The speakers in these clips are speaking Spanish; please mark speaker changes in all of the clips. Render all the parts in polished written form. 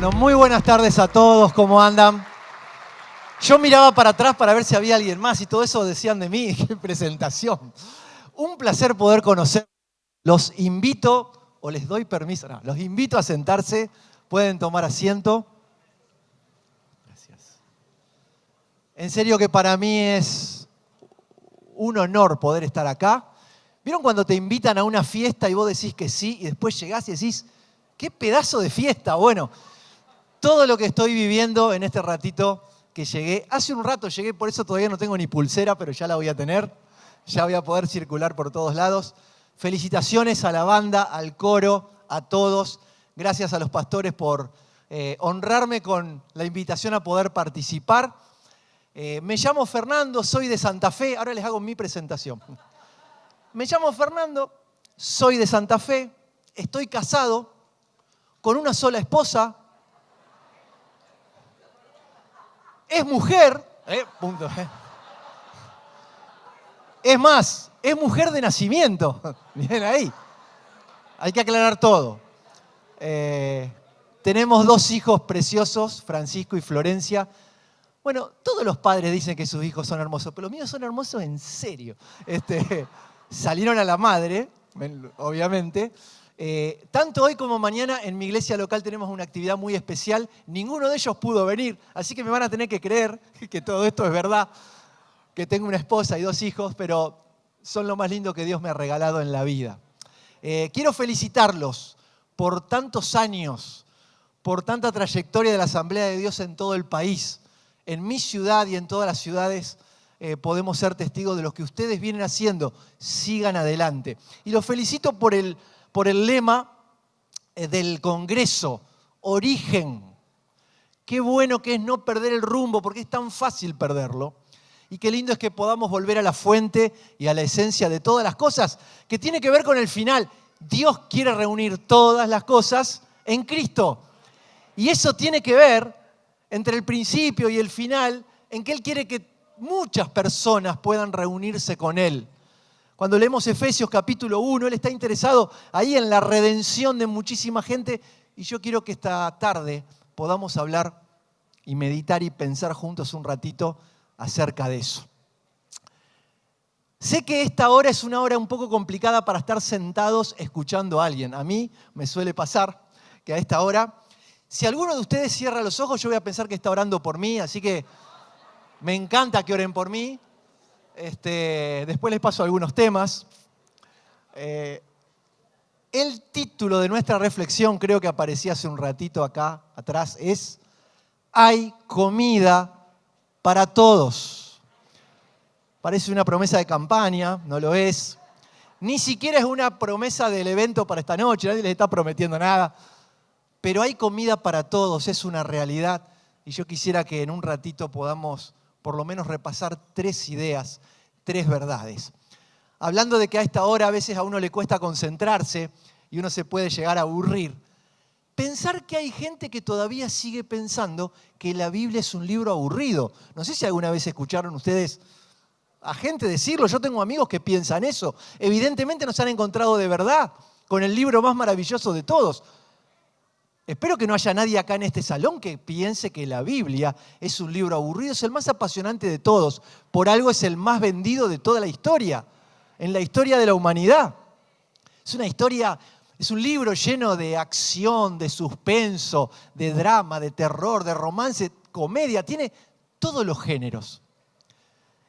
Speaker 1: Bueno, muy buenas tardes a todos, ¿cómo andan? Yo miraba para atrás para ver si había alguien más y todo eso decían de mí, qué presentación. Un placer poder conocer. Los invito, o les doy permiso, no, los invito a sentarse, pueden tomar asiento. Gracias. En serio que para mí es un honor poder estar acá. ¿Vieron cuando te invitan a una fiesta y vos decís que sí y después llegás y decís, qué pedazo de fiesta? Bueno, todo lo que estoy viviendo en este ratito que llegué, hace un rato llegué, por eso todavía no tengo ni pulsera, pero ya la voy a tener, ya voy a poder circular por todos lados. Felicitaciones a la banda, al coro, a todos. Gracias a los pastores por honrarme con la invitación a poder participar. Me llamo Fernando, soy de Santa Fe, ahora les hago mi presentación. Me llamo Fernando, soy de Santa Fe, estoy casado con una sola esposa. Es mujer, punto. Es más, es mujer de nacimiento. Bien ahí. Hay que aclarar todo. Tenemos dos hijos preciosos, Francisco y Florencia. Bueno, todos los padres dicen que sus hijos son hermosos, pero los míos son hermosos en serio. Salieron a la madre, obviamente. Tanto hoy como mañana en mi iglesia local tenemos una actividad muy especial. Ninguno de ellos pudo venir, así que me van a tener que creer que todo esto es verdad, que tengo una esposa y dos hijos, pero son lo más lindo que Dios me ha regalado en la vida. Quiero felicitarlos por tantos años, por tanta trayectoria de la Asamblea de Dios en todo el país. En mi ciudad y en todas las ciudades podemos ser testigos de lo que ustedes vienen haciendo. Sigan adelante. Y los felicito por el lema del Congreso, Origen. Qué bueno que es no perder el rumbo, porque es tan fácil perderlo. Y qué lindo es que podamos volver a la fuente y a la esencia de todas las cosas, que tiene que ver con el final. Dios quiere reunir todas las cosas en Cristo. Y eso tiene que ver entre el principio y el final, en que Él quiere que muchas personas puedan reunirse con Él. Cuando leemos Efesios capítulo 1, Él está interesado ahí en la redención de muchísima gente. Y yo quiero que esta tarde podamos hablar y meditar y pensar juntos un ratito acerca de eso. Sé que esta hora es una hora un poco complicada para estar sentados escuchando a alguien. A mí me suele pasar que a esta hora, si alguno de ustedes cierra los ojos, yo voy a pensar que está orando por mí, así que me encanta que oren por mí. Después les paso algunos temas. El título de nuestra reflexión, creo que aparecía hace un ratito acá atrás, es Hay comida para todos. Parece una promesa de campaña, no lo es. Ni siquiera es una promesa del evento para esta noche, nadie les está prometiendo nada. Pero hay comida para todos, es una realidad. Y yo quisiera que en un ratito podamos por lo menos repasar 3 ideas, 3 verdades. Hablando de que a esta hora a veces a uno le cuesta concentrarse y uno se puede llegar a aburrir. Pensar que hay gente que todavía sigue pensando que la Biblia es un libro aburrido. No sé si alguna vez escucharon ustedes a gente decirlo. Yo tengo amigos que piensan eso. Evidentemente nos han encontrado de verdad con el libro más maravilloso de todos. Espero que no haya nadie acá en este salón que piense que la Biblia es un libro aburrido. Es el más apasionante de todos. Por algo es el más vendido de toda la historia. En la historia de la humanidad. Es un libro lleno de acción, de suspenso, de drama, de terror, de romance, comedia. Tiene todos los géneros.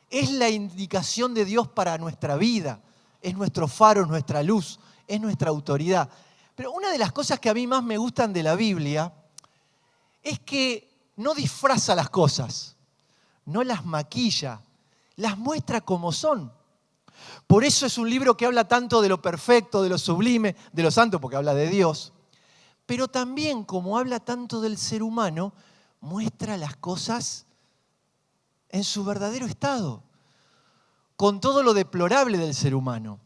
Speaker 1: Es la indicación de Dios para nuestra vida. Es nuestro faro, es nuestra luz, es nuestra autoridad. Pero una de las cosas que a mí más me gustan de la Biblia es que no disfraza las cosas, no las maquilla, las muestra como son. Por eso es un libro que habla tanto de lo perfecto, de lo sublime, de lo santo, porque habla de Dios. Pero también, como habla tanto del ser humano, muestra las cosas en su verdadero estado, con todo lo deplorable del ser humano,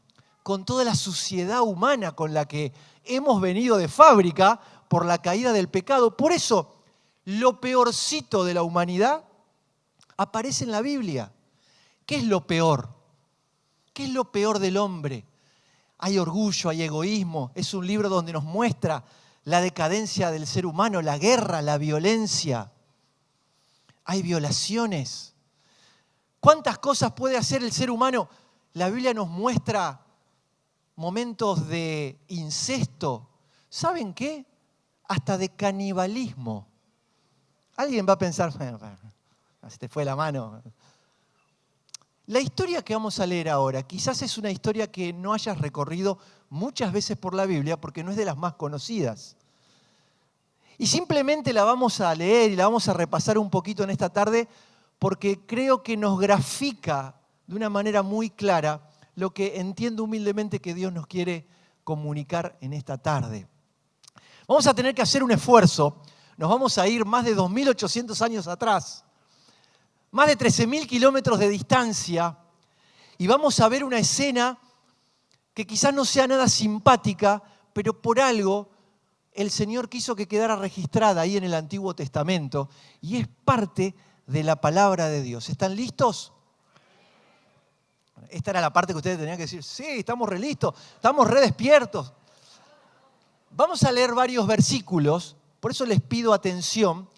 Speaker 1: con toda la suciedad humana con la que hemos venido de fábrica por la caída del pecado. Por eso, lo peorcito de la humanidad aparece en la Biblia. ¿Qué es lo peor? ¿Qué es lo peor del hombre? Hay orgullo, hay egoísmo. Es un libro donde nos muestra la decadencia del ser humano, la guerra, la violencia. Hay violaciones. ¿Cuántas cosas puede hacer el ser humano? La Biblia nos muestra momentos de incesto. ¿Saben qué? Hasta de canibalismo. Alguien va a pensar, se te fue la mano. La historia que vamos a leer ahora quizás es una historia que no hayas recorrido muchas veces por la Biblia porque no es de las más conocidas. Y simplemente la vamos a leer y la vamos a repasar un poquito en esta tarde porque creo que nos grafica de una manera muy clara lo que entiendo humildemente que Dios nos quiere comunicar en esta tarde. Vamos a tener que hacer un esfuerzo. Nos vamos a ir más de 2.800 años atrás, más de 13.000 kilómetros de distancia, y vamos a ver una escena que quizás no sea nada simpática, pero por algo el Señor quiso que quedara registrada ahí en el Antiguo Testamento, y es parte de la palabra de Dios. ¿Están listos? Esta era la parte que ustedes tenían que decir, sí, estamos re listos, estamos re despiertos. Vamos a leer varios versículos, por eso les pido atención,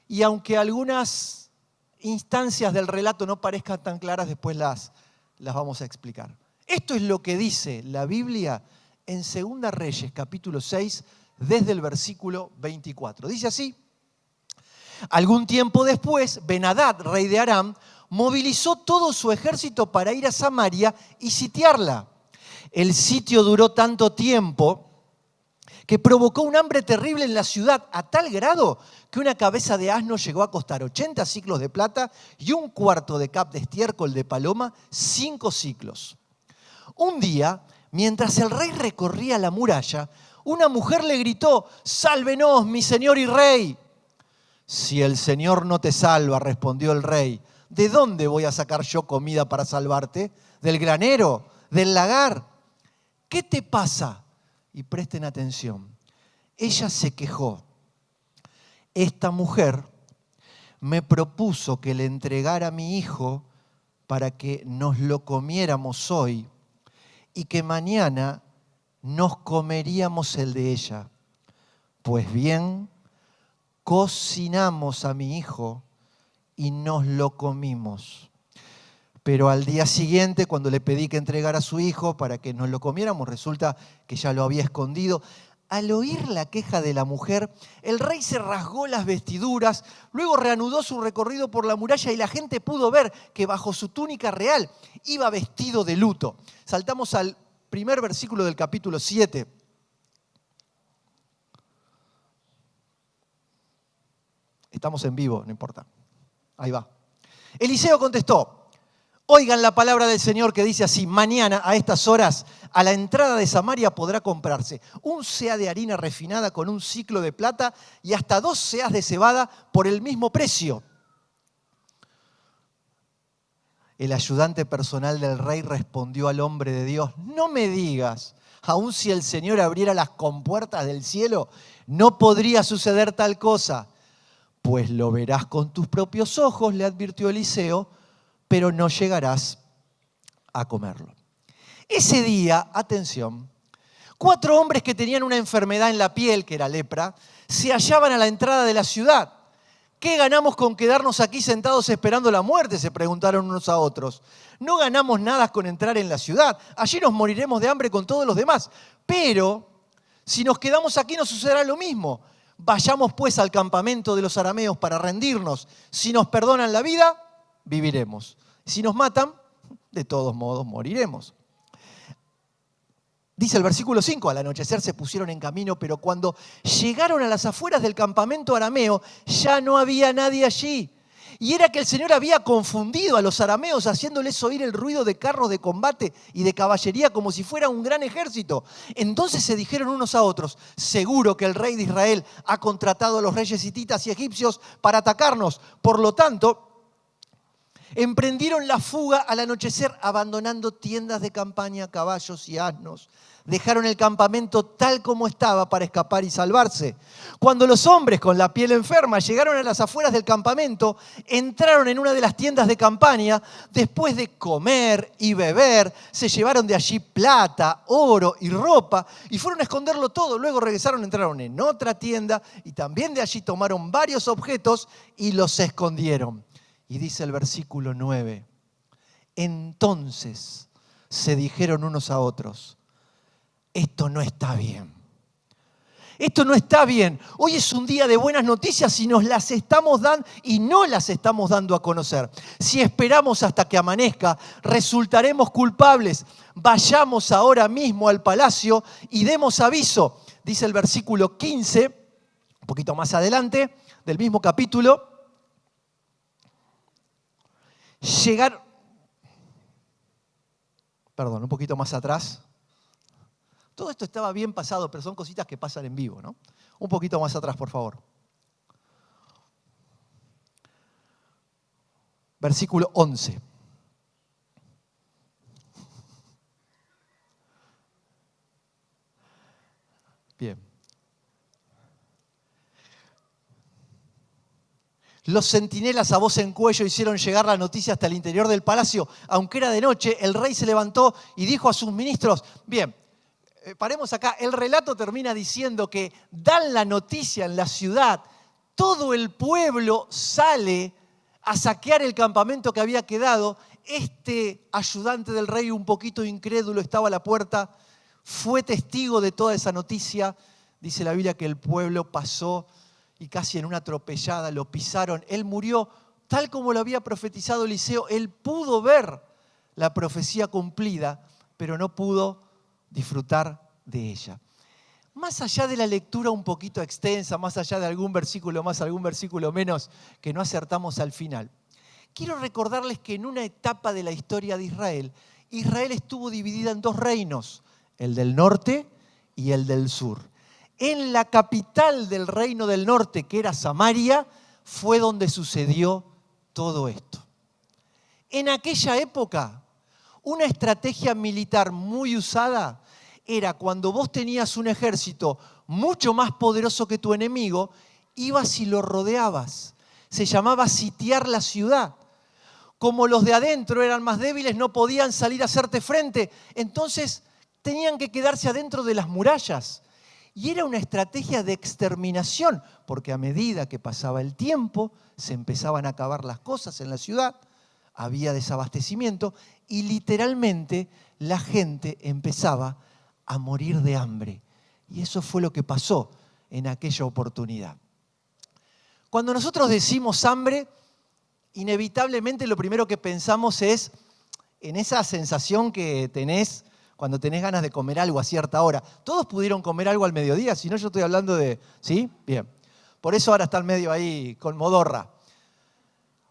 Speaker 1: y aunque algunas instancias del relato no parezcan tan claras, después las vamos a explicar. Esto es lo que dice la Biblia en 2 Reyes, capítulo 6, desde el versículo 24. Dice así: algún tiempo después, Ben-Hadad, rey de Aram, movilizó todo su ejército para ir a Samaria y sitiarla. El sitio duró tanto tiempo que provocó un hambre terrible en la ciudad, a tal grado que una cabeza de asno llegó a costar 80 siclos de plata y un cuarto de cap de estiércol de paloma, 5 siclos. Un día, mientras el rey recorría la muralla, una mujer le gritó: «¡Sálvenos, mi señor y rey!». «Si el Señor no te salva», respondió el rey, «¿de dónde voy a sacar yo comida para salvarte? ¿Del granero? ¿Del lagar? ¿Qué te pasa?». Y presten atención. Ella se quejó: «Esta mujer me propuso que le entregara a mi hijo para que nos lo comiéramos hoy y que mañana nos comeríamos el de ella. Pues bien, cocinamos a mi hijo y nos lo comimos. Pero al día siguiente, cuando le pedí que entregara a su hijo para que nos lo comiéramos, resulta que ya lo había escondido». Al oír la queja de la mujer, el rey se rasgó las vestiduras, luego reanudó su recorrido por la muralla y la gente pudo ver que bajo su túnica real iba vestido de luto. Saltamos al primer versículo del capítulo 7. Estamos en vivo, no importa. Ahí va. Eliseo contestó: «Oigan la palabra del Señor que dice así: mañana a estas horas a la entrada de Samaria podrá comprarse un seah de harina refinada con un siclo de plata y hasta 2 seahs de cebada por el mismo precio». El ayudante personal del rey respondió al hombre de Dios: «No me digas, aun si el Señor abriera las compuertas del cielo, no podría suceder tal cosa». «Pues lo verás con tus propios ojos», le advirtió Eliseo, «pero no llegarás a comerlo». Ese día, atención, 4 hombres que tenían una enfermedad en la piel, que era lepra, se hallaban a la entrada de la ciudad. «¿Qué ganamos con quedarnos aquí sentados esperando la muerte?», se preguntaron unos a otros. «No ganamos nada con entrar en la ciudad. Allí nos moriremos de hambre con todos los demás. Pero si nos quedamos aquí nos sucederá lo mismo. Vayamos pues al campamento de los arameos para rendirnos. Si nos perdonan la vida, viviremos. Si nos matan, de todos modos moriremos». Dice el versículo 5, al anochecer se pusieron en camino, pero cuando llegaron a las afueras del campamento arameo, ya no había nadie allí. Y era que el Señor había confundido a los arameos, haciéndoles oír el ruido de carros de combate y de caballería como si fuera un gran ejército. Entonces se dijeron unos a otros: «Seguro que el rey de Israel ha contratado a los reyes hititas y egipcios para atacarnos. Por lo tanto, Emprendieron la fuga al anochecer, abandonando tiendas de campaña, caballos y asnos. Dejaron el campamento tal como estaba para escapar y salvarse. Cuando los hombres con la piel enferma llegaron a las afueras del campamento, entraron en una de las tiendas de campaña. Después de comer y beber, se llevaron de allí plata, oro y ropa y fueron a esconderlo todo. Luego regresaron, entraron en otra tienda y también de allí tomaron varios objetos y los escondieron. Y dice el versículo 9, entonces se dijeron unos a otros, esto no está bien. Esto no está bien. Hoy es un día de buenas noticias y nos las estamos dando y no las estamos dando a conocer. Si esperamos hasta que amanezca, resultaremos culpables. Vayamos ahora mismo al palacio y demos aviso. Dice el versículo 15, un poquito más adelante, del mismo capítulo. Un poquito más atrás. Todo esto estaba bien pasado, pero son cositas que pasan en vivo, ¿no? Un poquito más atrás, por favor. Versículo 11. Bien. Los centinelas a voz en cuello hicieron llegar la noticia hasta el interior del palacio. Aunque era de noche, el rey se levantó y dijo a sus ministros, bien, paremos acá, el relato termina diciendo que dan la noticia en la ciudad, todo el pueblo sale a saquear el campamento que había quedado. Este ayudante del rey, un poquito incrédulo, estaba a la puerta, fue testigo de toda esa noticia. Dice la Biblia que el pueblo pasó y casi en una atropellada lo pisaron. Él murió tal como lo había profetizado Eliseo. Él pudo ver la profecía cumplida, pero no pudo disfrutar de ella. Más allá de la lectura un poquito extensa, más allá de algún versículo más, algún versículo menos que no acertamos al final, quiero recordarles que en una etapa de la historia de Israel, Israel estuvo dividida en dos reinos, el del norte y el del sur. En la capital del reino del norte, que era Samaria, fue donde sucedió todo esto. En aquella época, una estrategia militar muy usada era cuando vos tenías un ejército mucho más poderoso que tu enemigo, ibas y lo rodeabas. Se llamaba sitiar la ciudad. Como los de adentro eran más débiles, no podían salir a hacerte frente. Entonces tenían que quedarse adentro de las murallas. Y era una estrategia de exterminación, porque a medida que pasaba el tiempo, se empezaban a acabar las cosas en la ciudad, había desabastecimiento y literalmente la gente empezaba a morir de hambre. Y eso fue lo que pasó en aquella oportunidad. Cuando nosotros decimos hambre, inevitablemente lo primero que pensamos es en esa sensación que tenés cuando tenés ganas de comer algo a cierta hora. Todos pudieron comer algo al mediodía, si no yo estoy hablando de... ¿Sí? Bien. Por eso ahora está el medio ahí con modorra.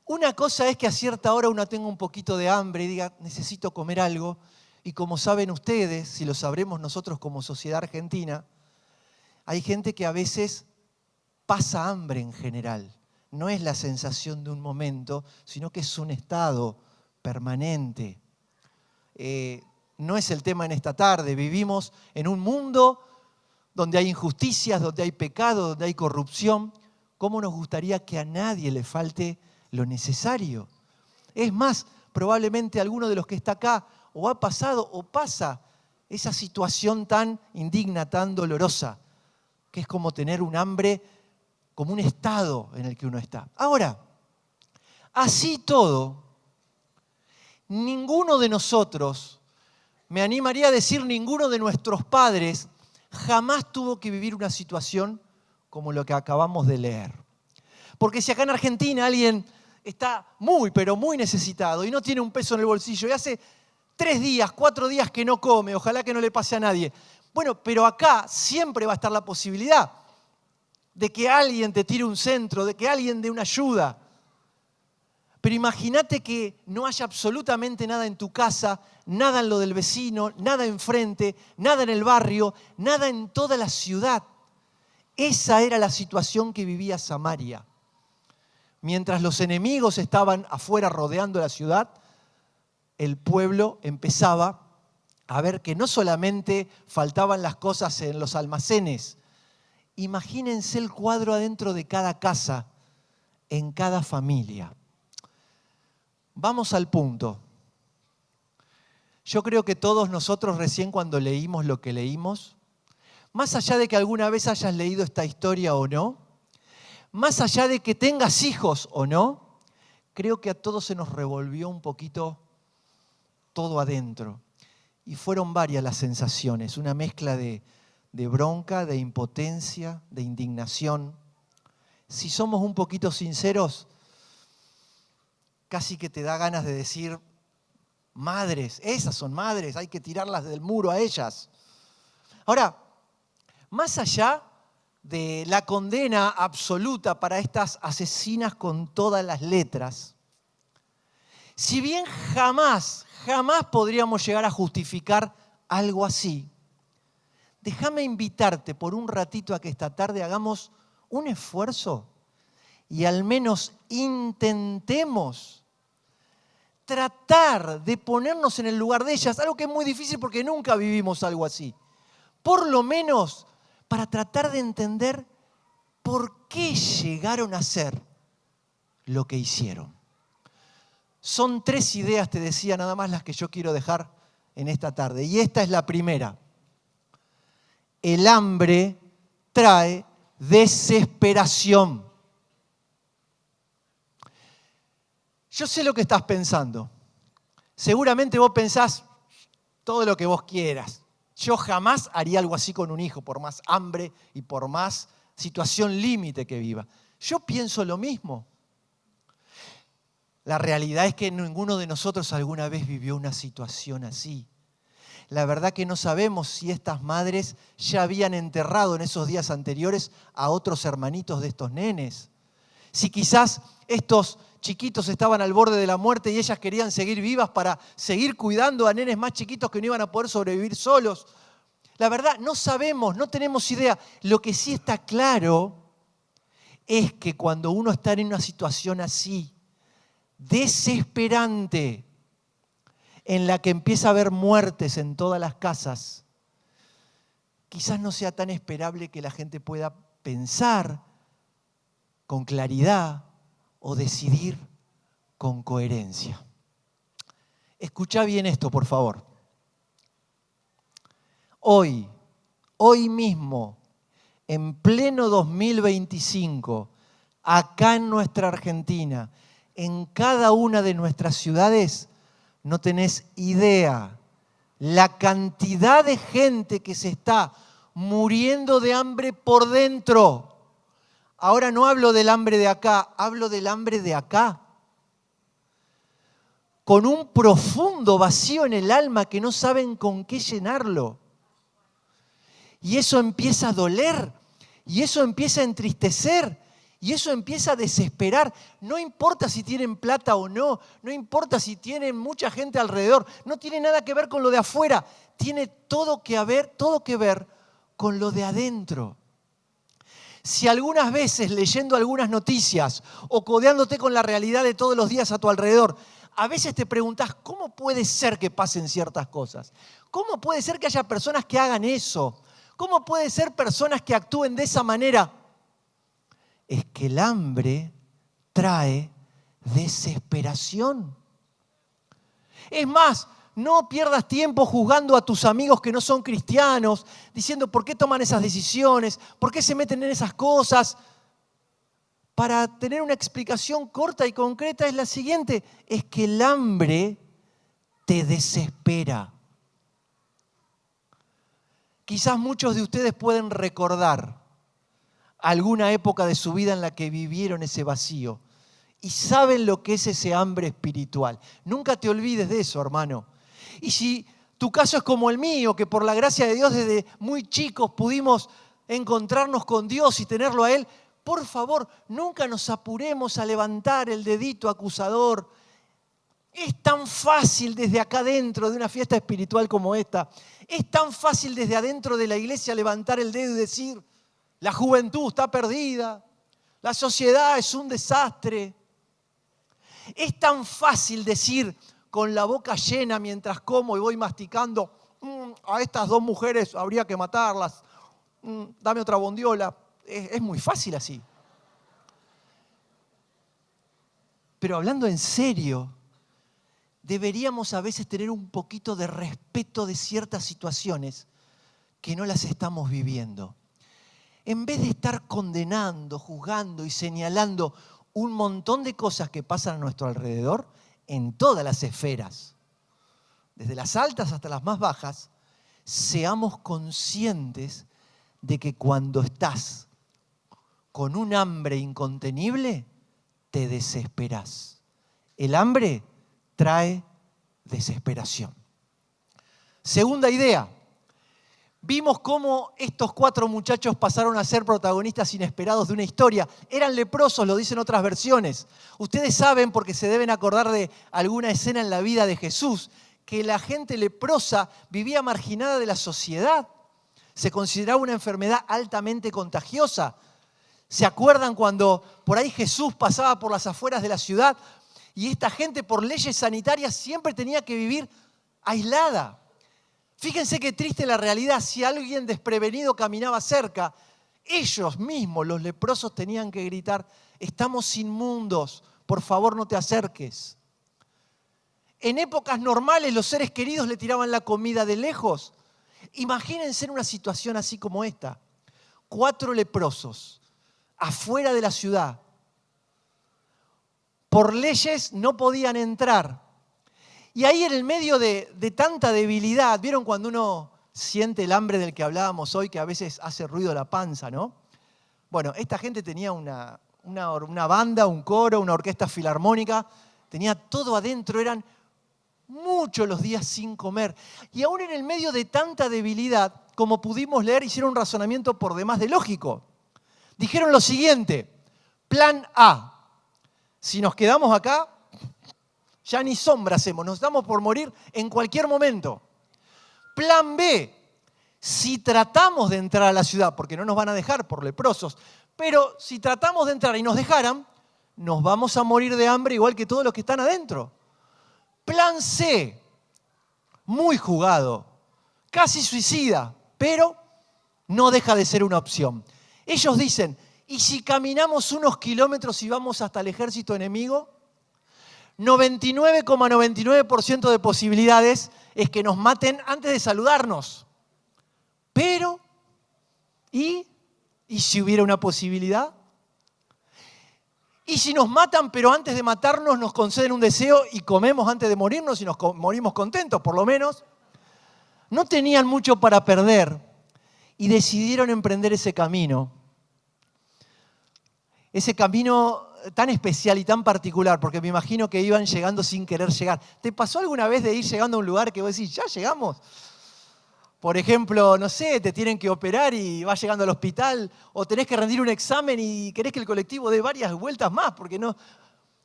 Speaker 1: Una cosa es que a cierta hora uno tenga un poquito de hambre y diga, necesito comer algo. Y como saben ustedes, si lo sabremos nosotros como sociedad argentina, hay gente que a veces pasa hambre en general. No es la sensación de un momento, sino que es un estado permanente. No es el tema en esta tarde. Vivimos en un mundo donde hay injusticias, donde hay pecado, donde hay corrupción. ¿Cómo nos gustaría que a nadie le falte lo necesario? Es más, probablemente alguno de los que está acá o ha pasado o pasa esa situación tan indigna, tan dolorosa, que es como tener un hambre, como un estado en el que uno está. Ahora, así todo, ninguno de nosotros, me animaría a decir ninguno de nuestros padres, jamás tuvo que vivir una situación como lo que acabamos de leer. Porque si acá en Argentina alguien está muy, pero muy necesitado y no tiene un peso en el bolsillo y hace 3 días, 4 días que no come, ojalá que no le pase a nadie. Bueno, pero acá siempre va a estar la posibilidad de que alguien te tire un centro, de que alguien dé una ayuda. Pero imagínate que no haya absolutamente nada en tu casa, nada en lo del vecino, nada enfrente, nada en el barrio, nada en toda la ciudad. Esa era la situación que vivía Samaria. mientras los enemigos estaban afuera rodeando la ciudad, el pueblo empezaba a ver que no solamente faltaban las cosas en los almacenes. Imagínense el cuadro adentro de cada casa, en cada familia. Vamos al punto. Yo creo que todos nosotros recién cuando leímos lo que leímos, más allá de que alguna vez hayas leído esta historia o no, más allá de que tengas hijos o no, creo que a todos se nos revolvió un poquito todo adentro. Y fueron varias las sensaciones, una mezcla de bronca, de impotencia, de indignación. Si somos un poquito sinceros, casi que te da ganas de decir, madres, esas son madres, hay que tirarlas del muro a ellas. Ahora, más allá de la condena absoluta para estas asesinas con todas las letras, si bien jamás podríamos llegar a justificar algo así, déjame invitarte por un ratito a que esta tarde hagamos un esfuerzo y al menos intentemos tratar de ponernos en el lugar de ellas, algo que es muy difícil porque nunca vivimos algo así. Por lo menos para tratar de entender por qué llegaron a ser lo que hicieron. Son 3 ideas, te decía, nada más las que yo quiero dejar en esta tarde. Y esta es la primera. El hambre trae desesperación. Yo sé lo que estás pensando. Seguramente vos pensás todo lo que vos quieras. Yo jamás haría algo así con un hijo, por más hambre y por más situación límite que viva. Yo pienso lo mismo. La realidad es que ninguno de nosotros alguna vez vivió una situación así. La verdad que no sabemos si estas madres ya habían enterrado en esos días anteriores a otros hermanitos de estos nenes. Si quizás estos chiquitos estaban al borde de la muerte y ellas querían seguir vivas para seguir cuidando a nenes más chiquitos que no iban a poder sobrevivir solos. La verdad, no sabemos, no tenemos idea. Lo que sí está claro es que cuando uno está en una situación así, desesperante, en la que empieza a haber muertes en todas las casas, quizás no sea tan esperable que la gente pueda pensar con claridad o decidir con coherencia. Escuchá bien esto, por favor. Hoy mismo, en pleno 2025, acá en nuestra Argentina, en cada una de nuestras ciudades, no tenés idea la cantidad de gente que se está muriendo de hambre por dentro. Ahora no hablo del hambre de acá, hablo del hambre de acá. Con un profundo vacío en el alma que no saben con qué llenarlo. Y eso empieza a doler, y eso empieza a entristecer, y eso empieza a desesperar. No importa si tienen plata o no, no importa si tienen mucha gente alrededor, no tiene nada que ver con lo de afuera, tiene todo que ver con lo de adentro. Si algunas veces leyendo algunas noticias o codeándote con la realidad de todos los días a tu alrededor, a veces te preguntás, ¿cómo puede ser que pasen ciertas cosas? ¿Cómo puede ser que haya personas que hagan eso? ¿Cómo puede ser personas que actúen de esa manera? Es que el hambre trae desesperación. Es más, no pierdas tiempo juzgando a tus amigos que no son cristianos, diciendo por qué toman esas decisiones, por qué se meten en esas cosas. Para tener una explicación corta y concreta es la siguiente, es que el hambre te desespera. Quizás muchos de ustedes pueden recordar alguna época de su vida en la que vivieron ese vacío y saben lo que es ese hambre espiritual. Nunca te olvides de eso, hermano. Y si tu caso es como el mío, que por la gracia de Dios desde muy chicos pudimos encontrarnos con Dios y tenerlo a Él, por favor, nunca nos apuremos a levantar el dedito acusador. Es tan fácil desde acá adentro de una fiesta espiritual como esta, es tan fácil desde adentro de la iglesia levantar el dedo y decir, la juventud está perdida, La sociedad es un desastre. Es tan fácil decir con la boca llena mientras como y voy masticando, a estas dos mujeres habría que matarlas, dame otra bondiola. Es muy fácil así. Pero hablando en serio, deberíamos a veces tener un poquito de respeto de ciertas situaciones que no las estamos viviendo. En vez de estar condenando, juzgando y señalando un montón de cosas que pasan a nuestro alrededor, en todas las esferas, desde las altas hasta las más bajas, seamos conscientes de que cuando estás con un hambre incontenible, te desesperás. El hambre trae desesperación. Segunda idea. Vimos cómo estos 4 muchachos pasaron a ser protagonistas inesperados de una historia. Eran leprosos, lo dicen otras versiones. Ustedes saben, porque se deben acordar de alguna escena en la vida de Jesús, que la gente leprosa vivía marginada de la sociedad. Se consideraba una enfermedad altamente contagiosa. ¿Se acuerdan cuando por ahí Jesús pasaba por las afueras de la ciudad y esta gente por leyes sanitarias siempre tenía que vivir aislada? Fíjense qué triste la realidad. Si alguien desprevenido caminaba cerca, ellos mismos, los leprosos, tenían que gritar: estamos inmundos, por favor no te acerques. En épocas normales los seres queridos le tiraban la comida de lejos. Imagínense en una situación así como esta. 4 leprosos afuera de la ciudad. Por leyes no podían entrar. Y ahí en el medio de tanta debilidad, ¿vieron cuando uno siente el hambre del que hablábamos hoy, que a veces hace ruido la panza, ¿no? Bueno, esta gente tenía una banda, un coro, una orquesta filarmónica, tenía todo adentro, eran muchos los días sin comer. Y aún en el medio de tanta debilidad, como pudimos leer, hicieron un razonamiento por demás de lógico. Dijeron lo siguiente: plan A, si nos quedamos acá, ya ni sombra hacemos, nos damos por morir en cualquier momento. Plan B, si tratamos de entrar a la ciudad, porque no nos van a dejar por leprosos, pero si tratamos de entrar y nos dejaran, nos vamos a morir de hambre igual que todos los que están adentro. Plan C, muy jugado, casi suicida, pero no deja de ser una opción. Ellos dicen: ¿y si caminamos unos kilómetros y vamos hasta el ejército enemigo? 99,99% de posibilidades es que nos maten antes de saludarnos. Pero, ¿y si hubiera una posibilidad? ¿Y si nos matan, pero antes de matarnos nos conceden un deseo y comemos antes de morirnos y nos morimos contentos, por lo menos? No tenían mucho para perder y decidieron emprender ese camino. Ese camino tan especial y tan particular, porque me imagino que iban llegando sin querer llegar. ¿Te pasó alguna vez de ir llegando a un lugar que vos decís, ya llegamos? Por ejemplo, no sé, te tienen que operar y vas llegando al hospital, o tenés que rendir un examen y querés que el colectivo dé varias vueltas más, porque no...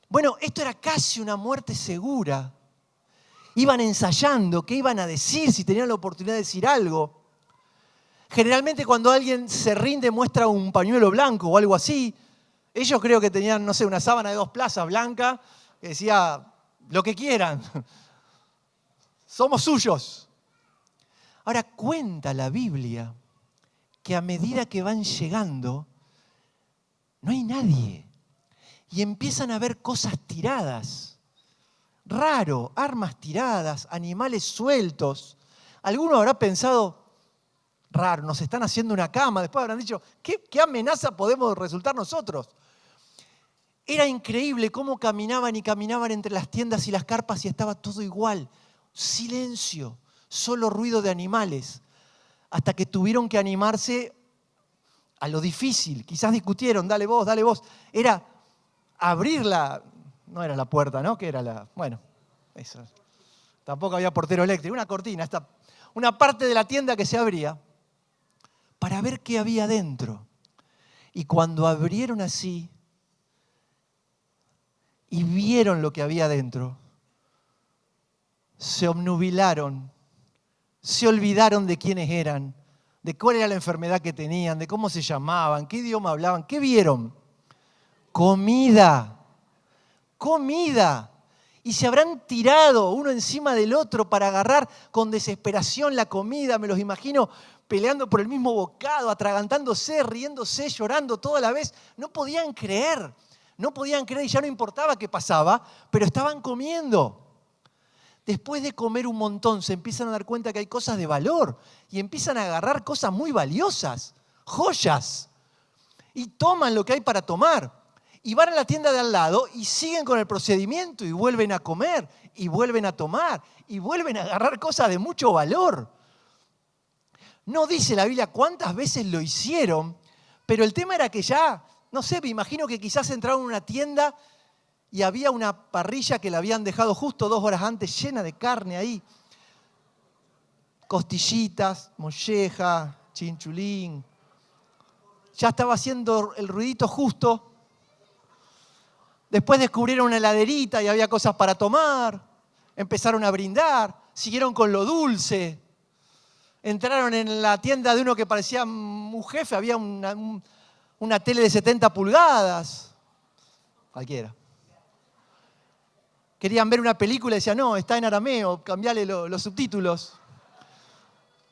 Speaker 1: Bueno, esto era casi una muerte segura. Iban ensayando qué iban a decir, si tenían la oportunidad de decir algo. Generalmente cuando alguien se rinde muestra un pañuelo blanco o algo así. Ellos creo que tenían, no sé, una sábana de 2 plazas blanca que decía, lo que quieran, somos suyos. Ahora cuenta la Biblia que a medida que van llegando, no hay nadie. Y empiezan a ver cosas tiradas. Raro, armas tiradas, animales sueltos. Alguno habrá pensado, raro, nos están haciendo una cama. Después habrán dicho, ¿qué amenaza podemos resultar nosotros? Era increíble cómo caminaban y caminaban entre las tiendas y las carpas y estaba todo igual. Silencio, solo ruido de animales. Hasta que tuvieron que animarse a lo difícil. Quizás discutieron, dale vos, dale vos. Era abrirla, no era la puerta, ¿no? Que era la, bueno, eso. Tampoco había portero eléctrico, una cortina, una parte de la tienda que se abría para ver qué había dentro. Y cuando abrieron así y vieron lo que había dentro, se obnubilaron, se olvidaron de quiénes eran, de cuál era la enfermedad que tenían, de cómo se llamaban, qué idioma hablaban, ¿qué vieron? comida, comida. Y se habrán tirado uno encima del otro para agarrar con desesperación la comida. Me los imagino peleando por el mismo bocado, atragantándose, riéndose, llorando toda la vez. No podían creer y ya no importaba qué pasaba, pero estaban comiendo. Después de comer un montón se empiezan a dar cuenta que hay cosas de valor y empiezan a agarrar cosas muy valiosas, joyas, y toman lo que hay para tomar. Y van a la tienda de al lado y siguen con el procedimiento y vuelven a comer y vuelven a tomar y vuelven a agarrar cosas de mucho valor. No dice la Biblia cuántas veces lo hicieron, pero el tema era que ya, no sé, me imagino que quizás entraron en una tienda y había una parrilla que la habían dejado justo 2 horas antes llena de carne ahí. Costillitas, molleja, chinchulín. Ya estaba haciendo el ruidito justo. Después descubrieron una heladerita y había cosas para tomar. Empezaron a brindar. Siguieron con lo dulce. Entraron en la tienda de uno que parecía un jefe. Había una tele de 70 pulgadas. Cualquiera. Querían ver una película y decían, no, está en arameo, cambiale los subtítulos.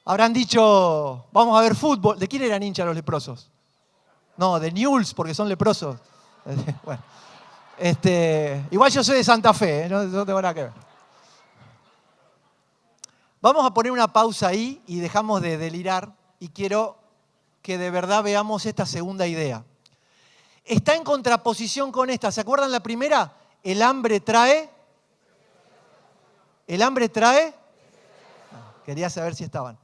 Speaker 1: Habrán dicho, vamos a ver fútbol. ¿De quién eran hinchas los leprosos? No, de Newell's, porque son leprosos. Bueno. Igual yo soy de Santa Fe, no tengo nada que ver. Vamos a poner una pausa ahí y dejamos de delirar y quiero que de verdad veamos esta segunda idea. Está en contraposición con esta. ¿Se acuerdan la primera? El hambre trae. ¿El hambre trae? Quería saber si estaban.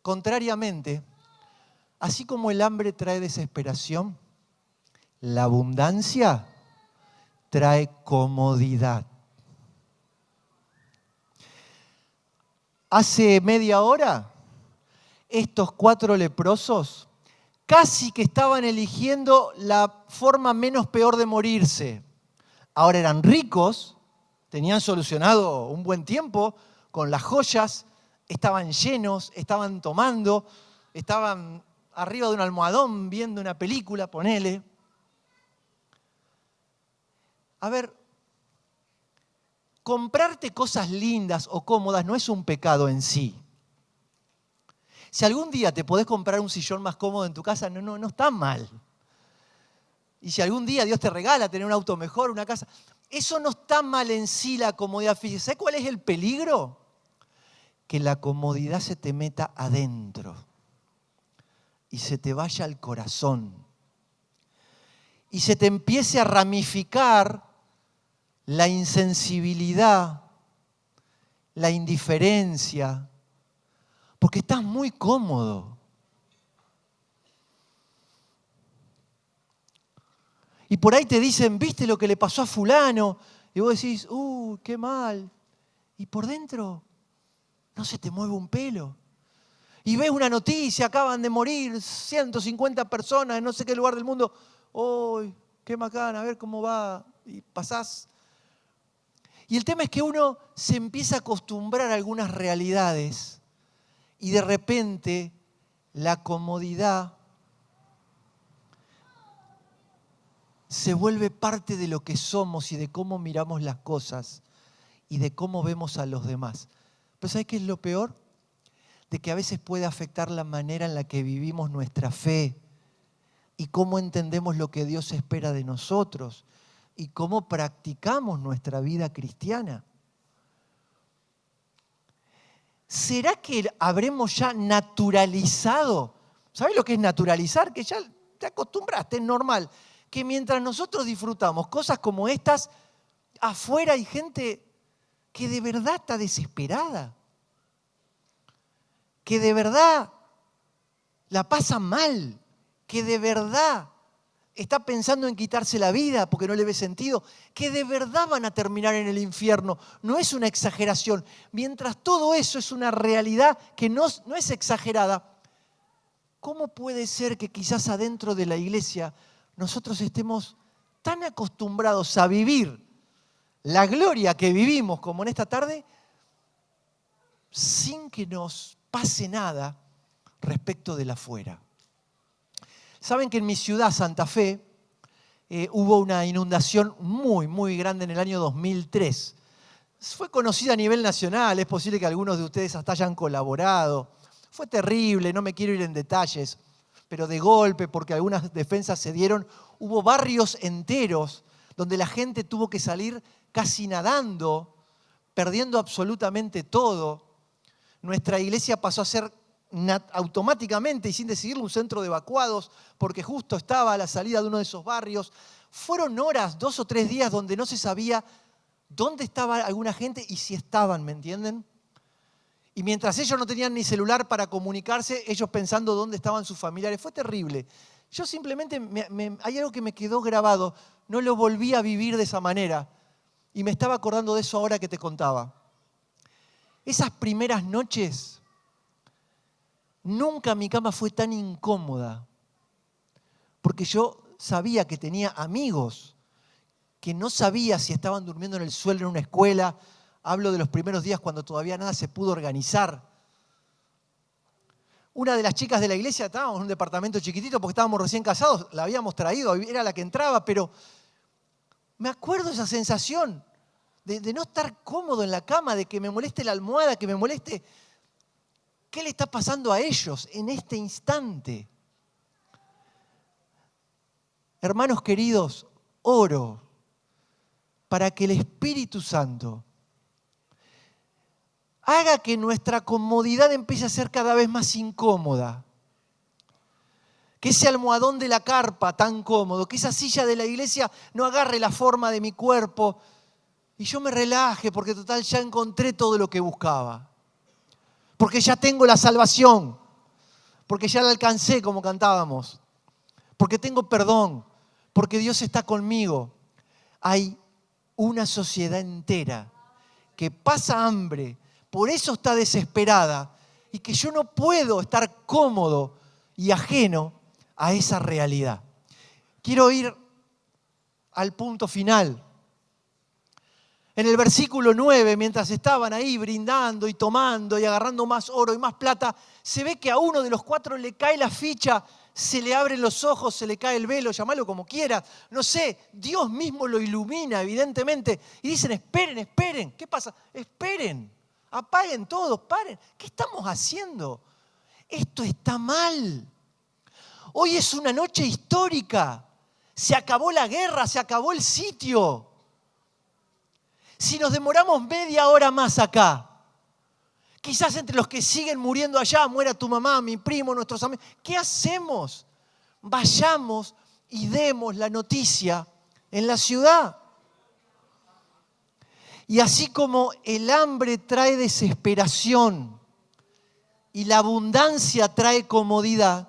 Speaker 1: Contrariamente, así como el hambre trae desesperación, la abundancia trae comodidad. Hace media hora, estos 4 leprosos casi que estaban eligiendo la forma menos peor de morirse. Ahora eran ricos, tenían solucionado un buen tiempo con las joyas, estaban llenos, estaban tomando, estaban arriba de un almohadón viendo una película, ponele. A ver, comprarte cosas lindas o cómodas no es un pecado en sí. Si algún día te podés comprar un sillón más cómodo en tu casa, no está mal. Y si algún día Dios te regala tener un auto mejor, una casa, eso no está mal en sí la comodidad física. ¿Sabes cuál es el peligro? Que la comodidad se te meta adentro y se te vaya al corazón y se te empiece a ramificar la insensibilidad, la indiferencia, porque estás muy cómodo. Y por ahí te dicen, ¿viste lo que le pasó a fulano? Y vos decís, qué mal. Y por dentro no se te mueve un pelo. Y ves una noticia, acaban de morir 150 personas en no sé qué lugar del mundo. ¡Uy, qué macana! A ver cómo va. Y pasás. Y el tema es que uno se empieza a acostumbrar a algunas realidades y de repente la comodidad se vuelve parte de lo que somos y de cómo miramos las cosas y de cómo vemos a los demás. ¿Pero sabes qué es lo peor? De que a veces puede afectar la manera en la que vivimos nuestra fe y cómo entendemos lo que Dios espera de nosotros y cómo practicamos nuestra vida cristiana. ¿Será que habremos ya naturalizado? ¿Sabes lo que es naturalizar? Que ya te acostumbraste, es normal. Que mientras nosotros disfrutamos cosas como estas, afuera hay gente que de verdad está desesperada. Que de verdad la pasa mal. Que de verdad está pensando en quitarse la vida porque no le ve sentido, que de verdad van a terminar en el infierno. No es una exageración. Mientras todo eso es una realidad que no es exagerada, ¿cómo puede ser que quizás adentro de la iglesia nosotros estemos tan acostumbrados a vivir la gloria que vivimos como en esta tarde sin que nos pase nada respecto del afuera? Saben que en mi ciudad, Santa Fe, hubo una inundación muy, muy grande en el año 2003. Fue conocida a nivel nacional, es posible que algunos de ustedes hasta hayan colaborado. Fue terrible, no me quiero ir en detalles, pero de golpe, porque algunas defensas se dieron, hubo barrios enteros donde la gente tuvo que salir casi nadando, perdiendo absolutamente todo. Nuestra iglesia pasó a ser automáticamente y sin decidirlo un centro de evacuados porque justo estaba a la salida de uno de esos barrios. Fueron horas, 2 o 3 días donde no se sabía dónde estaba alguna gente y si estaban, ¿me entienden? Y mientras ellos no tenían ni celular para comunicarse, ellos pensando dónde estaban sus familiares. Fue terrible. Yo simplemente, hay algo que me quedó grabado, no lo volví a vivir de esa manera. Y me estaba acordando de eso ahora que te contaba. Esas primeras noches, nunca mi cama fue tan incómoda. Porque yo sabía que tenía amigos que no sabía si estaban durmiendo en el suelo en una escuela. Hablo de los primeros días cuando todavía nada se pudo organizar. Una de las chicas de la iglesia, estábamos en un departamento chiquitito porque estábamos recién casados, la habíamos traído, era la que entraba, pero me acuerdo esa sensación de no estar cómodo en la cama, de que me moleste la almohada, que me moleste. ¿Qué le está pasando a ellos en este instante? Hermanos queridos, oro para que el Espíritu Santo haga que nuestra comodidad empiece a ser cada vez más incómoda. Que ese almohadón de la carpa tan cómodo, que esa silla de la iglesia no agarre la forma de mi cuerpo y yo me relaje porque total ya encontré todo lo que buscaba. Porque ya tengo la salvación, porque ya la alcancé como cantábamos, porque tengo perdón, porque Dios está conmigo. Hay una sociedad entera que pasa hambre, por eso está desesperada y que yo no puedo estar cómodo y ajeno a esa realidad. Quiero ir al punto final. En el versículo 9, mientras estaban ahí brindando y tomando y agarrando más oro y más plata, se ve que a uno de los 4 le cae la ficha, se le abren los ojos, se le cae el velo, llamalo como quieras, no sé, Dios mismo lo ilumina evidentemente y dicen, esperen, esperen, ¿qué pasa? Esperen, apaguen todo, paren, ¿qué estamos haciendo? Esto está mal. Hoy es una noche histórica, se acabó la guerra, se acabó el sitio. Si nos demoramos media hora más acá, quizás entre los que siguen muriendo allá, muera tu mamá, mi primo, nuestros amigos. ¿Qué hacemos? Vayamos y demos la noticia en la ciudad. Y así como el hambre trae desesperación y la abundancia trae comodidad,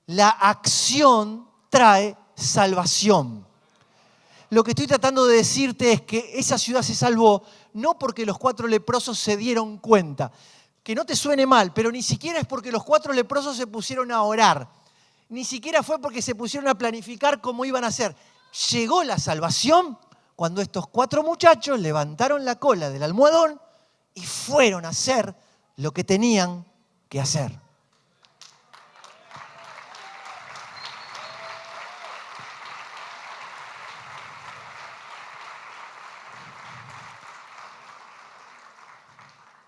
Speaker 1: la acción trae salvación. Lo que estoy tratando de decirte es que esa ciudad se salvó no porque los 4 leprosos se dieron cuenta. Que no te suene mal, pero ni siquiera es porque los 4 leprosos se pusieron a orar. Ni siquiera fue porque se pusieron a planificar cómo iban a hacer. Llegó la salvación cuando estos 4 muchachos levantaron la cola del almohadón y fueron a hacer lo que tenían que hacer.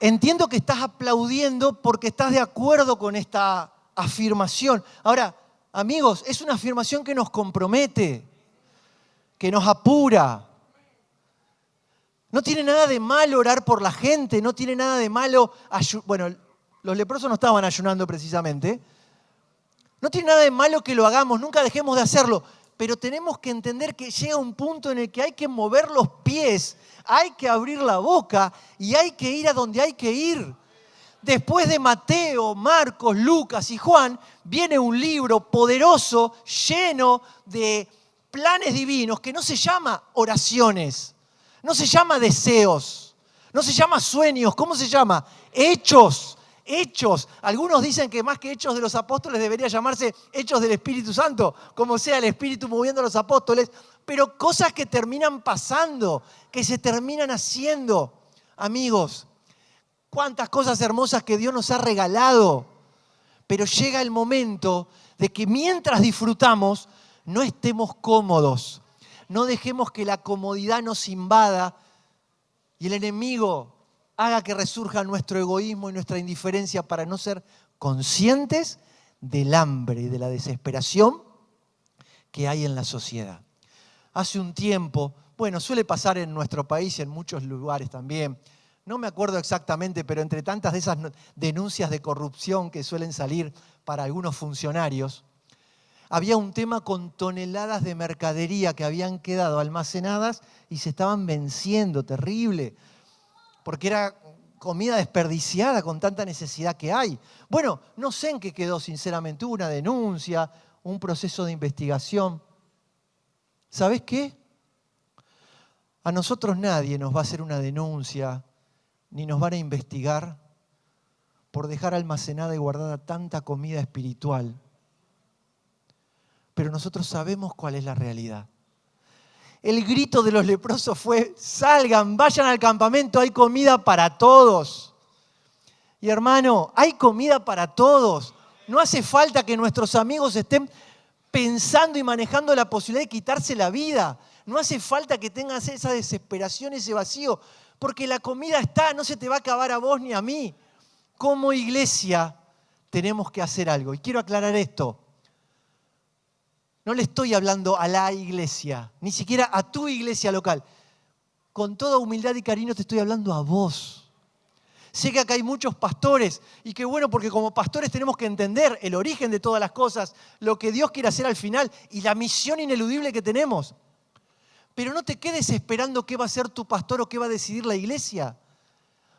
Speaker 1: Entiendo que estás aplaudiendo porque estás de acuerdo con esta afirmación. Ahora, amigos, es una afirmación que nos compromete, que nos apura. No tiene nada de malo orar por la gente, no tiene nada de malo... Bueno, los leprosos no estaban ayunando precisamente. No tiene nada de malo que lo hagamos, nunca dejemos de hacerlo. Pero tenemos que entender que llega un punto en el que hay que mover los pies, hay que abrir la boca y hay que ir a donde hay que ir. Después de Mateo, Marcos, Lucas y Juan, viene un libro poderoso, lleno de planes divinos, que no se llama oraciones, no se llama deseos, no se llama sueños, ¿cómo se llama? Hechos. Hechos. Algunos dicen que más que hechos de los apóstoles debería llamarse hechos del Espíritu Santo, como sea el Espíritu moviendo a los apóstoles, pero cosas que terminan pasando, que se terminan haciendo. Amigos, cuántas cosas hermosas que Dios nos ha regalado, Pero llega el momento de que mientras disfrutamos, no estemos cómodos. No dejemos que la comodidad nos invada y el enemigo haga que resurja nuestro egoísmo y nuestra indiferencia para no ser conscientes del hambre y de la desesperación que hay en la sociedad. Hace un tiempo, bueno, suele pasar en nuestro país y en muchos lugares también, no me acuerdo exactamente, pero entre tantas de esas denuncias de corrupción que suelen salir para algunos funcionarios, había un tema con toneladas de mercadería que habían quedado almacenadas y se estaban venciendo, terrible, porque era comida desperdiciada con tanta necesidad que hay. Bueno, no sé en qué quedó, sinceramente, hubo una denuncia, un proceso de investigación. ¿Sabés qué? A nosotros nadie nos va a hacer una denuncia, ni nos van a investigar por dejar almacenada y guardada tanta comida espiritual. Pero nosotros sabemos cuál es la realidad. El grito de los leprosos fue: salgan, vayan al campamento, hay comida para todos. Y hermano, hay comida para todos. No hace falta que nuestros amigos estén pensando y manejando la posibilidad de quitarse la vida. No hace falta que tengas esa desesperación, ese vacío, porque la comida está, no se te va a acabar a vos ni a mí. Como iglesia tenemos que hacer algo. Y quiero aclarar esto. No le estoy hablando a la iglesia, ni siquiera a tu iglesia local. Con toda humildad y cariño te estoy hablando a vos. Sé que acá hay muchos pastores y qué bueno, porque como pastores tenemos que entender el origen de todas las cosas, lo que Dios quiere hacer al final y la misión ineludible que tenemos. Pero no te quedes esperando qué va a hacer tu pastor o qué va a decidir la iglesia.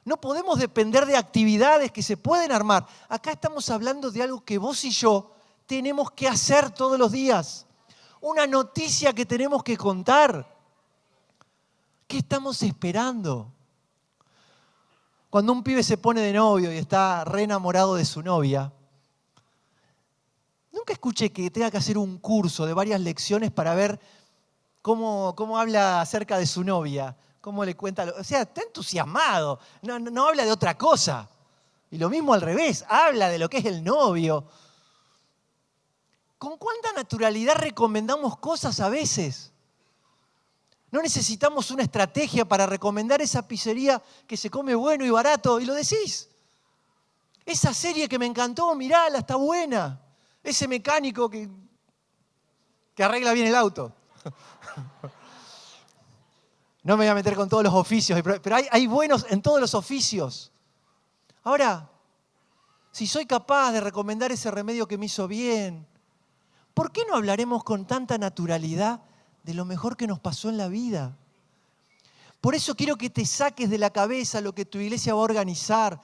Speaker 1: No podemos depender de actividades que se pueden armar. Acá estamos hablando de algo que vos y yo tenemos que hacer todos los días. Una noticia que tenemos que contar. ¿Qué estamos esperando? Cuando un pibe se pone de novio y está re enamorado de su novia, nunca escuché que tenga que hacer un curso de varias lecciones para ver cómo habla acerca de su novia, cómo le cuenta. O sea, está entusiasmado, no habla de otra cosa. Y lo mismo al revés, habla de lo que es el novio. ¿Con cuánta naturalidad recomendamos cosas a veces? No necesitamos una estrategia para recomendar esa pizzería que se come bueno y barato, y lo decís. Esa serie que me encantó, mirala, está buena. Ese mecánico que arregla bien el auto. No me voy a meter con todos los oficios, pero hay buenos en todos los oficios. Ahora, si soy capaz de recomendar ese remedio que me hizo bien, ¿por qué no hablaremos con tanta naturalidad de lo mejor que nos pasó en la vida? Por eso quiero que te saques de la cabeza lo que tu iglesia va a organizar,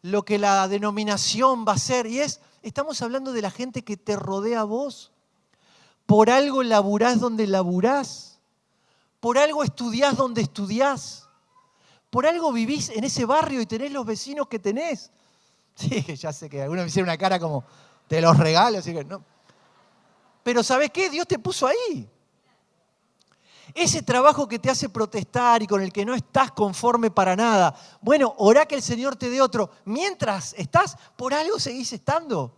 Speaker 1: lo que la denominación va a hacer. Y estamos hablando de la gente que te rodea a vos. Por algo laburás donde laburás. Por algo estudiás donde estudiás. Por algo vivís en ese barrio y tenés los vecinos que tenés. Sí, ya sé que algunos me hicieron una cara como, te los regalo, así que no. Pero ¿sabés qué? Dios te puso ahí. Ese trabajo que te hace protestar y con el que no estás conforme para nada. Bueno, orá que el Señor te dé otro. Mientras estás, por algo seguís estando.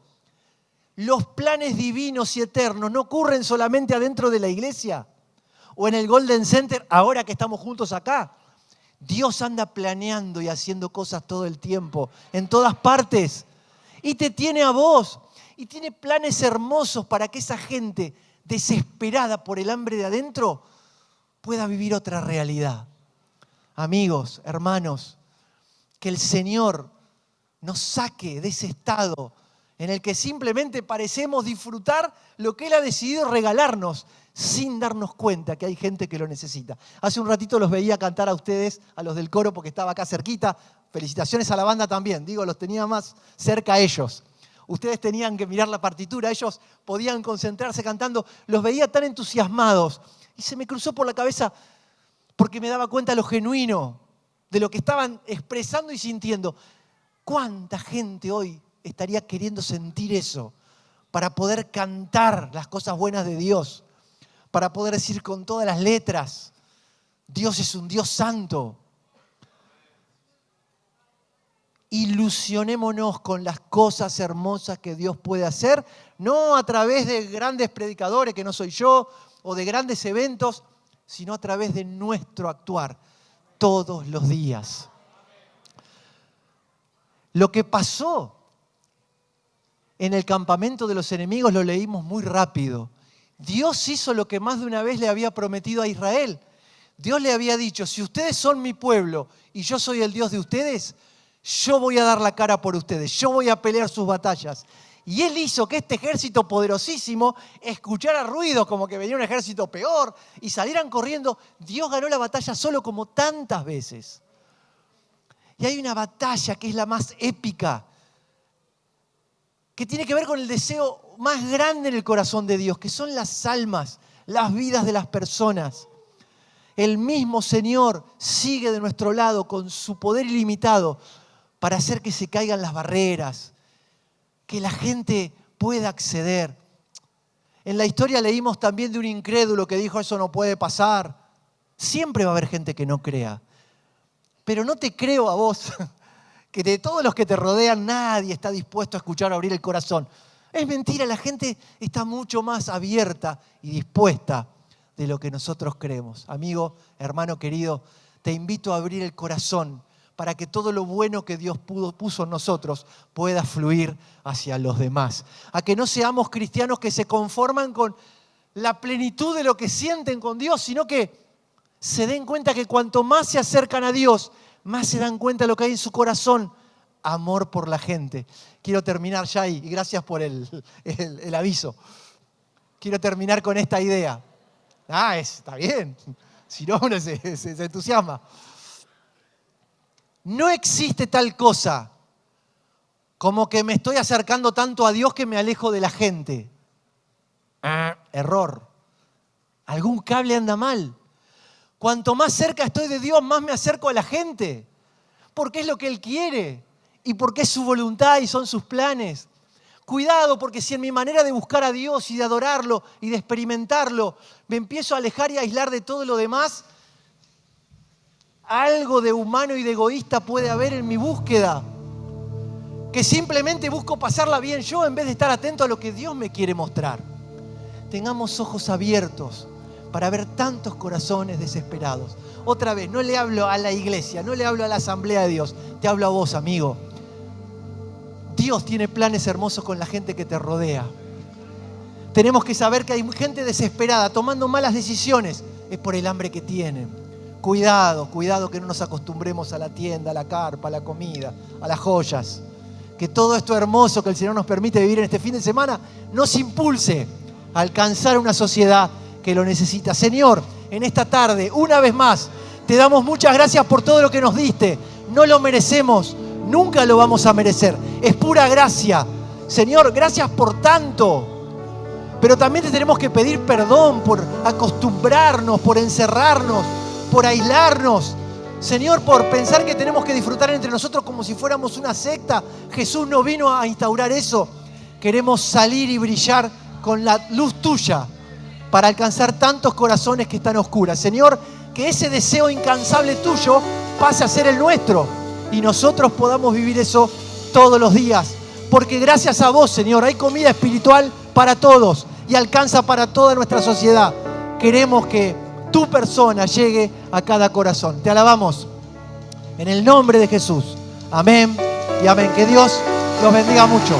Speaker 1: Los planes divinos y eternos no ocurren solamente adentro de la iglesia o en el Golden Center ahora que estamos juntos acá. Dios anda planeando y haciendo cosas todo el tiempo, en todas partes. Y te tiene a vos. Y tiene planes hermosos para que esa gente desesperada por el hambre de adentro pueda vivir otra realidad. Amigos, hermanos, que el Señor nos saque de ese estado en el que simplemente parecemos disfrutar lo que Él ha decidido regalarnos sin darnos cuenta que hay gente que lo necesita. Hace un ratito los veía cantar a ustedes, a los del coro, porque estaba acá cerquita. Felicitaciones a la banda también, los tenía más cerca a ellos. Ustedes tenían que mirar la partitura, ellos podían concentrarse cantando. Los veía tan entusiasmados y se me cruzó por la cabeza porque me daba cuenta de lo genuino, de lo que estaban expresando y sintiendo. ¿Cuánta gente hoy estaría queriendo sentir eso para poder cantar las cosas buenas de Dios? Para poder decir con todas las letras, Dios es un Dios santo. ilusionémonos con las cosas hermosas que Dios puede hacer, no a través de grandes predicadores, que no soy yo, o de grandes eventos, sino a través de nuestro actuar todos los días. Lo que pasó en el campamento de los enemigos lo leímos muy rápido. Dios hizo lo que más de una vez le había prometido a Israel. Dios le había dicho, si ustedes son mi pueblo y yo soy el Dios de ustedes, yo voy a dar la cara por ustedes, yo voy a pelear sus batallas. Y Él hizo que este ejército poderosísimo escuchara ruidos como que venía un ejército peor y salieran corriendo. Dios ganó la batalla solo como tantas veces. Y hay una batalla que es la más épica, que tiene que ver con el deseo más grande en el corazón de Dios, que son las almas, las vidas de las personas. El mismo Señor sigue de nuestro lado con su poder ilimitado para hacer que se caigan las barreras, que la gente pueda acceder. En la historia leímos también de un incrédulo que dijo, eso no puede pasar. Siempre va a haber gente que no crea. Pero no te creo a vos, que de todos los que te rodean nadie está dispuesto a escuchar o abrir el corazón. Es mentira, la gente está mucho más abierta y dispuesta de lo que nosotros creemos. Amigo, hermano querido, te invito a abrir el corazón para que todo lo bueno que Dios puso en nosotros pueda fluir hacia los demás. A que no seamos cristianos que se conforman con la plenitud de lo que sienten con Dios, sino que se den cuenta que cuanto más se acercan a Dios, más se dan cuenta de lo que hay en su corazón, amor por la gente. Quiero terminar ya y gracias por el aviso. Quiero terminar con esta idea. Está bien, si no uno se entusiasma. No existe tal cosa como que me estoy acercando tanto a Dios que me alejo de la gente. Error. Algún cable anda mal. Cuanto más cerca estoy de Dios, más me acerco a la gente. Porque es lo que Él quiere y porque es su voluntad y son sus planes. Cuidado, porque si en mi manera de buscar a Dios y de adorarlo y de experimentarlo me empiezo a alejar y a aislar de todo lo demás, algo de humano y de egoísta puede haber en mi búsqueda. Que simplemente busco pasarla bien yo en vez de estar atento a lo que Dios me quiere mostrar. Tengamos ojos abiertos para ver tantos corazones desesperados. Otra vez, no le hablo a la iglesia, no le hablo a la asamblea de Dios, te hablo a vos, amigo. Dios tiene planes hermosos con la gente que te rodea. Tenemos que saber que hay gente desesperada, tomando malas decisiones, es por el hambre que tienen. Cuidado que no nos acostumbremos a la tienda, a la carpa, a la comida, a las joyas. Que todo esto hermoso que el Señor nos permite vivir en este fin de semana nos impulse a alcanzar una sociedad que lo necesita. Señor, en esta tarde, una vez más, te damos muchas gracias por todo lo que nos diste. No lo merecemos, nunca lo vamos a merecer. Es pura gracia. Señor, gracias por tanto. Pero también te tenemos que pedir perdón por acostumbrarnos, por encerrarnos, por aislarnos. Señor, por pensar que tenemos que disfrutar entre nosotros como si fuéramos una secta. Jesús no vino a instaurar eso. Queremos salir y brillar con la luz tuya para alcanzar tantos corazones que están oscuras. Señor, que ese deseo incansable tuyo pase a ser el nuestro y nosotros podamos vivir eso todos los días. Porque gracias a vos, Señor, hay comida espiritual para todos y alcanza para toda nuestra sociedad. Queremos que tu persona llegue a cada corazón. Te alabamos en el nombre de Jesús. Amén y amén. Que Dios los bendiga mucho.